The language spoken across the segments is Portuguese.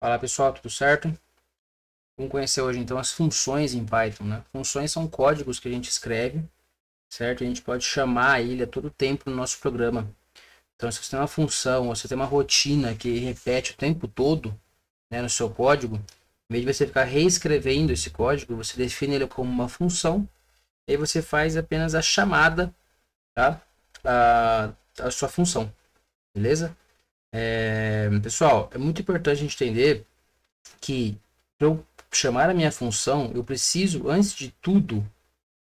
Fala pessoal, tudo certo? Vamos conhecer hoje então as funções em Python, né? Funções são códigos que a gente escreve, certo? A gente pode chamar ele a todo tempo no nosso programa. Então, se você tem uma função, ou você tem uma rotina que repete o tempo todo, né, no seu código, em vez de você ficar reescrevendo esse código, você define ele como uma função, e aí você faz apenas a chamada, tá? A sua função, beleza? Pessoal, é muito importante a gente entender que para eu chamar a minha função, eu preciso, antes de tudo,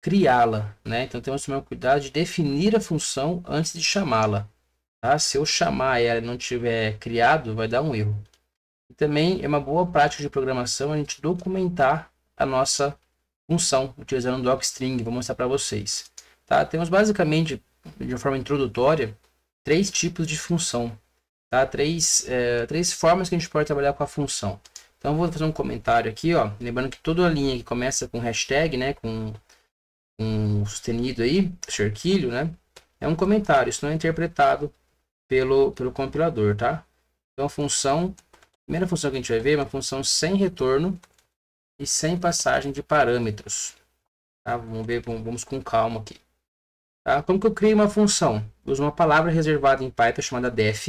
criá-la, né? Então temos que tomar cuidado de definir a função antes de chamá-la, tá? Se eu chamar ela e não tiver criado, vai dar um erro. E também é uma boa prática de programação a gente documentar a nossa função utilizando o docstring. Vou mostrar para vocês, tá? Temos basicamente, de uma forma introdutória, três tipos de função, tá? Três formas que a gente pode trabalhar com a função. Então vou fazer um comentário aqui, ó. Lembrando que toda linha que começa com hashtag, né, com um sustenido aí, cerquilho, né, é um comentário. Isso não é interpretado pelo compilador, tá? Então a função, a primeira função que a gente vai ver é uma função sem retorno e sem passagem de parâmetros, tá? Vamos ver, vamos com calma aqui. Tá? Como que eu crio uma função? Eu uso uma palavra reservada em Python chamada def.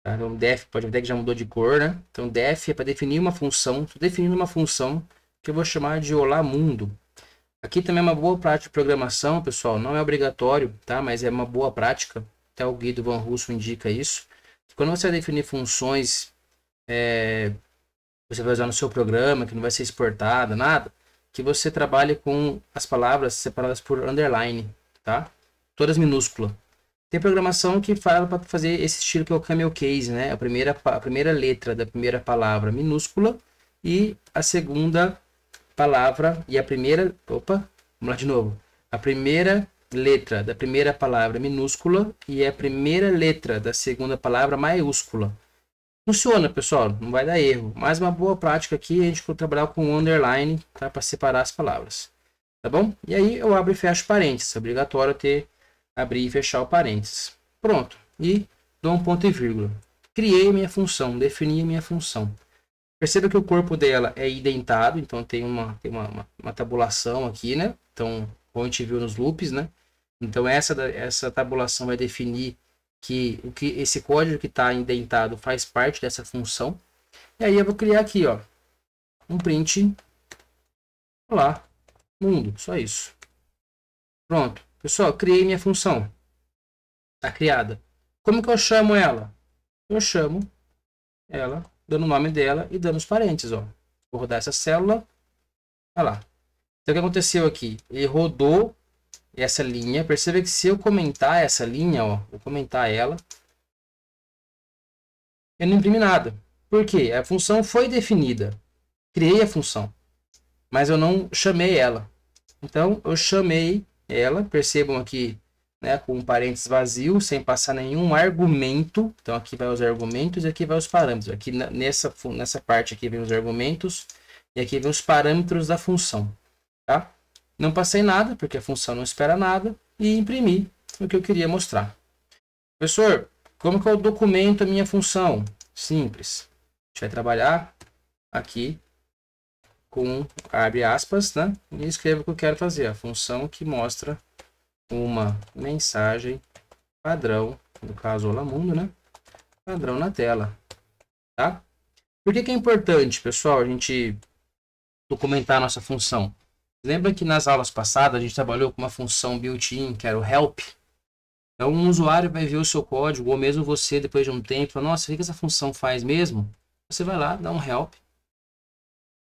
Tá? Então, def, pode ver que já mudou de cor, né? Então, def é para definir uma função. Estou definindo uma função que eu vou chamar de olá mundo. Aqui também é uma boa prática de programação, pessoal. Não é obrigatório, tá? Mas é uma boa prática. Até o Guido Van Russo indica isso. Quando você vai definir funções, você vai usar no seu programa, que não vai ser exportada, nada, que você trabalhe com as palavras separadas por underline, tá? Todas minúsculas. Tem programação que fala para fazer esse estilo que é o camel case, né? A primeira letra da primeira palavra minúscula e a segunda palavra e a primeira, opa, vamos lá de novo. A primeira letra da primeira palavra minúscula e a primeira letra da segunda palavra maiúscula. Funciona, pessoal, não vai dar erro. Mas uma boa prática aqui é a gente trabalhar com underline, tá? Para separar as palavras. Tá bom? E aí eu abro e fecho parênteses. É obrigatório ter abrir e fechar o parênteses. Pronto. E dou um ponto e vírgula. Criei minha função, defini minha função. Perceba que o corpo dela é indentado, então tem uma tabulação aqui, né? Então, como a gente viu nos loops, né? Então essa tabulação vai definir que esse código que está indentado faz parte dessa função. E aí eu vou criar aqui, ó, um print, olá, mundo, só isso. Pronto. Pessoal, criei minha função. Está criada. Como que eu chamo ela? Eu chamo ela, dando o nome dela e dando os parênteses, ó. Vou rodar essa célula. Olha lá. Então o que aconteceu aqui? Ele rodou essa linha. Perceba que se eu comentar essa linha, ó, vou comentar ela, eu não imprimi nada. Por quê? A função foi definida. Criei a função, mas eu não chamei ela. Então eu chamei ela, percebam aqui, né, com um parênteses vazio, sem passar nenhum argumento. Então aqui vai os argumentos e aqui vai os parâmetros. Aqui nessa parte aqui vem os argumentos e aqui vem os parâmetros da função, tá? Não passei nada, porque a função não espera nada, e imprimi o que eu queria mostrar. Professor, como que eu documento a minha função? Simples. A gente vai trabalhar aqui com, abre aspas, né? E escrevo o que eu quero fazer. A função que mostra uma mensagem padrão, no caso Olá Mundo, né? Padrão na tela, tá? Por que é importante, pessoal, a gente documentar a nossa função? Lembra que nas aulas passadas a gente trabalhou com uma função built-in, que era o help? Então, um usuário vai ver o seu código, ou mesmo você, depois de um tempo, fala, nossa, o que essa função faz mesmo? Você vai lá, dá um help,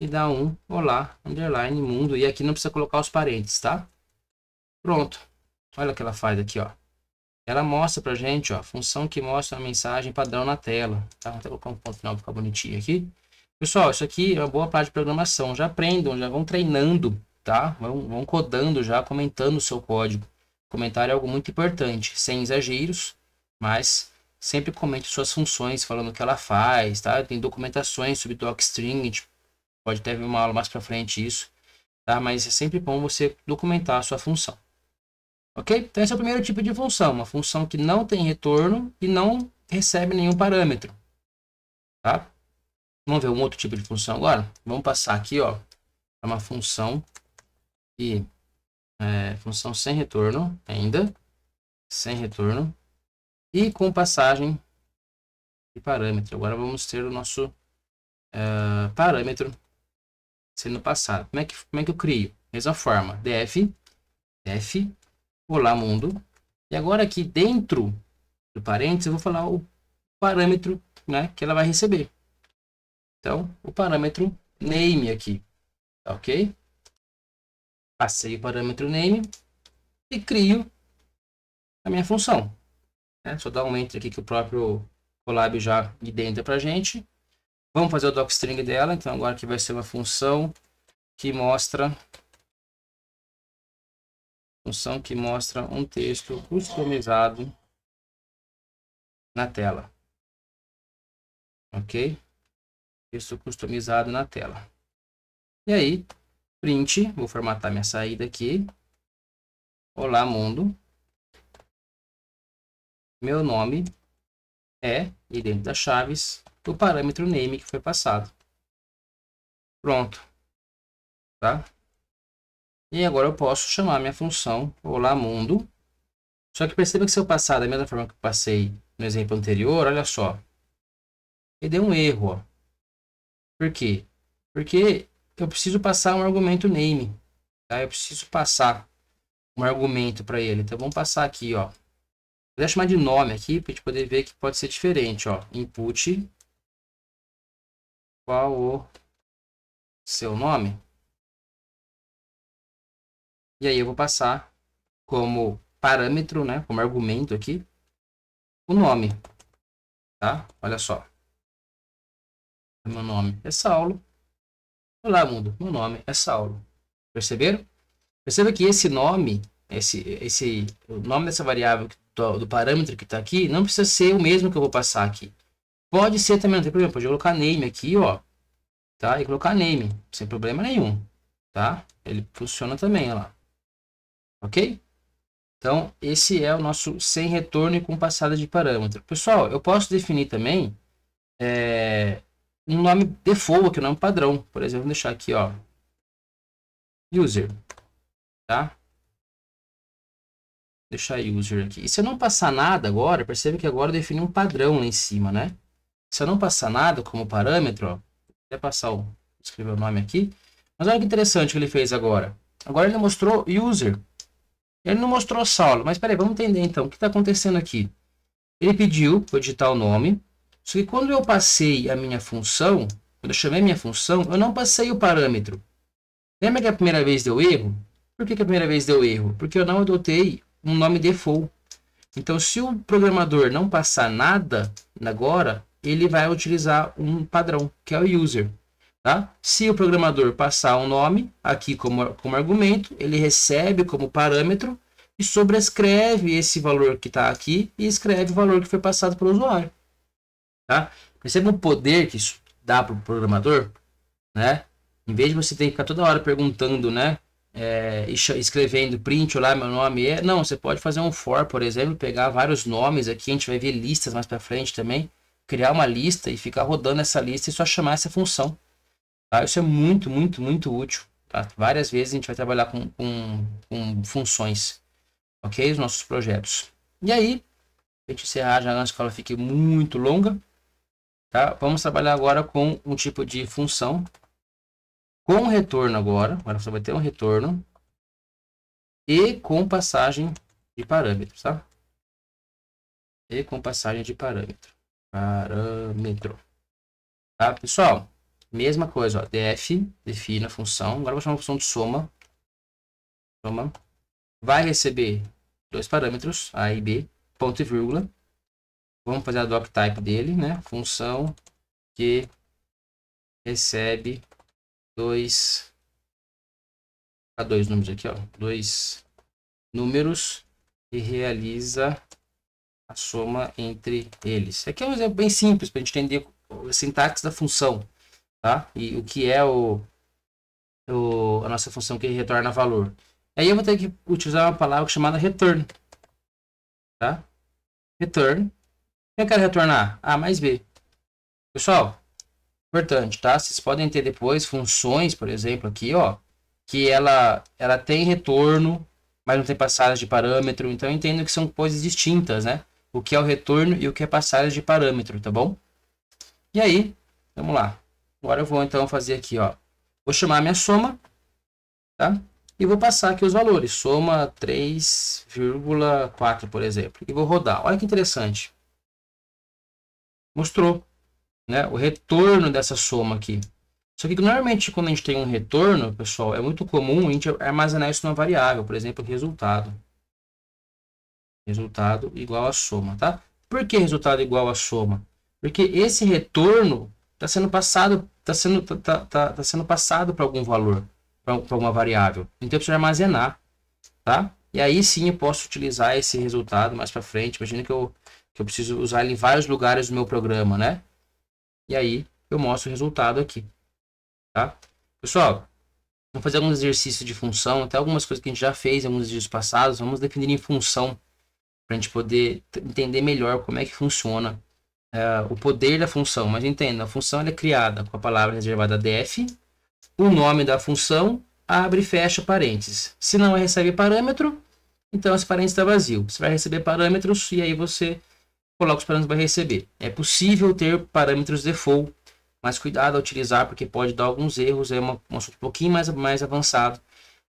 e dá um olá, underline, mundo, e aqui não precisa colocar os parênteses, tá? Pronto. Olha o que ela faz aqui, ó. Ela mostra pra gente, ó, a função que mostra a mensagem padrão na tela, tá? Vou até colocar um ponto final para ficar bonitinho aqui. Pessoal, isso aqui é uma boa parte de programação. Já aprendam, já vão treinando, tá? Vão codando já, comentando o seu código. Comentário é algo muito importante, sem exageros, mas sempre comente suas funções, falando o que ela faz, tá? Tem documentações sobre docstring, a gente pode até ver uma aula mais para frente isso, tá? Mas é sempre bom você documentar a sua função. Ok? Então esse é o primeiro tipo de função, uma função que não tem retorno e não recebe nenhum parâmetro, tá? Vamos ver um outro tipo de função agora? Vamos passar aqui, ó, para uma função e função sem retorno ainda, sem retorno e com passagem de parâmetro. Agora vamos ter o nosso parâmetro sendo passado. Como é que eu crio? Mesma forma, def, olá mundo. E agora aqui dentro do parênteses eu vou falar o parâmetro, né, que ela vai receber. Então, o parâmetro name aqui, tá ok? Passei o parâmetro name e crio a minha função. Né? Só dar um enter aqui que o próprio Colab já identa para a gente. Vamos fazer o docstring dela. Então agora aqui vai ser uma função que mostra um texto customizado na tela. Ok? Texto customizado na tela. E aí, print, vou formatar minha saída aqui. Olá mundo. Meu nome é, e dentro das chaves, o parâmetro name que foi passado. Pronto. Tá? E agora eu posso chamar minha função olá mundo. Só que perceba que se eu passar da mesma forma que eu passei no exemplo anterior, olha só. Ele deu um erro, ó. Por quê? Porque eu preciso passar um argumento name. Tá? Eu preciso passar um argumento para ele. Então vamos passar aqui, ó. Vou chamar de nome aqui para a gente poder ver que pode ser diferente, ó. Input. Qual o seu nome? E aí eu vou passar como parâmetro, né? Como argumento aqui, o nome. Tá? Olha só. Meu nome é Saulo. Olá, mundo. Meu nome é Saulo. Perceberam? Perceba que esse nome, o nome dessa variável do parâmetro que está aqui, não precisa ser o mesmo que eu vou passar aqui. Pode ser também, não tem problema. Pode colocar name aqui, ó. Tá? E colocar name, sem problema nenhum. Tá? Ele funciona também, ó lá. Ok? Então, esse é o nosso sem retorno e com passada de parâmetro. Pessoal, eu posso definir também um nome default, aqui, um nome padrão. Por exemplo, vou deixar aqui, ó, user, tá? Deixar user aqui. E se eu não passar nada agora, percebe que agora eu defini um padrão lá em cima, né? Se eu não passar nada como parâmetro, ó, vou até passar escrever o nome aqui. Mas olha que interessante que ele fez agora. Agora ele mostrou user. Ele não mostrou Saulo. Mas peraí, vamos entender então. O que está acontecendo aqui? Ele pediu para eu digitar o nome. Só que quando eu passei a minha função, quando eu chamei minha função, eu não passei o parâmetro. Lembra que a primeira vez deu erro? Por que a primeira vez deu erro? Porque eu não adotei um nome default. Então, se o programador não passar nada agora, ele vai utilizar um padrão, que é o user. Tá? Se o programador passar um nome aqui como argumento, ele recebe como parâmetro e sobrescreve esse valor que está aqui e escreve o valor que foi passado pelo usuário. Tá? Perceba o poder que isso dá para o programador, né? Em vez de você ter que ficar toda hora perguntando, né? Escrevendo print, olá, meu nome é. Não, você pode fazer um for, por exemplo, pegar vários nomes aqui, a gente vai ver listas mais para frente também, criar uma lista e ficar rodando essa lista e só chamar essa função. Tá? Isso é muito, muito, muito útil. Tá? Várias vezes a gente vai trabalhar com funções, ok? Os nossos projetos. E aí, a gente encerrar já antes que ela fique muito longa. Tá? Vamos trabalhar agora com um tipo de função com retorno agora você vai ter um retorno e com passagem de parâmetros, tá? E com passagem de parâmetro. Tá, pessoal? Mesma coisa, ó, define a função. Agora eu vou chamar a função de soma. Vai receber dois parâmetros, A e B, ponto e vírgula. Vamos fazer a doctype dele, né? Função que recebe dois números aqui, ó. Dois números e realiza a soma entre eles. Aqui é um exemplo bem simples para a gente entender a sintaxe da função, tá? E o que é a nossa função que retorna valor. Aí eu vou ter que utilizar uma palavra chamada return, tá? Return. O que eu quero retornar? A mais B. Pessoal, Importante, tá? Vocês podem ter depois funções, por exemplo, aqui, ó, que ela tem retorno, mas não tem passagem de parâmetro. Então, eu entendo que são coisas distintas, né? O que é o retorno e o que é passagem de parâmetro, tá bom? E aí, vamos lá. Agora eu vou, então, fazer aqui, ó. Vou chamar a minha soma, tá? E vou passar aqui os valores. Soma 3,4, por exemplo. E vou rodar. Olha que interessante. Mostrou, né, o retorno dessa soma aqui. Só que normalmente quando a gente tem um retorno, pessoal, é muito comum a gente armazenar isso numa variável, por exemplo, resultado. Resultado igual a soma, tá? Por que resultado igual a soma? Porque esse retorno está sendo passado, tá sendo passado para algum valor, para uma variável. Então eu preciso armazenar, tá? E aí sim eu posso utilizar esse resultado mais para frente. Imagina que eu preciso usar ele em vários lugares do meu programa, né? E aí eu mostro o resultado aqui, tá? Pessoal, vamos fazer alguns exercícios de função, até algumas coisas que a gente já fez em alguns dias passados. Vamos definir em função para a gente poder entender melhor como é que funciona o poder da função. Mas entenda, a função ela é criada com a palavra reservada def, o nome da função, abre e fecha parênteses. Se não recebe parâmetro, então esse parênteses está vazio. Você vai receber parâmetros e aí você coloca os parâmetros que vai receber. É possível ter parâmetros default, mas cuidado ao utilizar porque pode dar alguns erros. É um assunto um pouquinho mais avançado,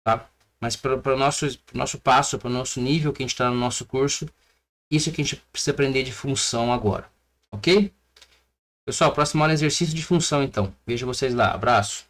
tá? Mas para o nosso passo, para o nosso nível que a gente está no nosso curso, isso é que a gente precisa aprender de função agora, ok? Pessoal, próxima aula é exercício de função, então. Vejo vocês lá. Abraço.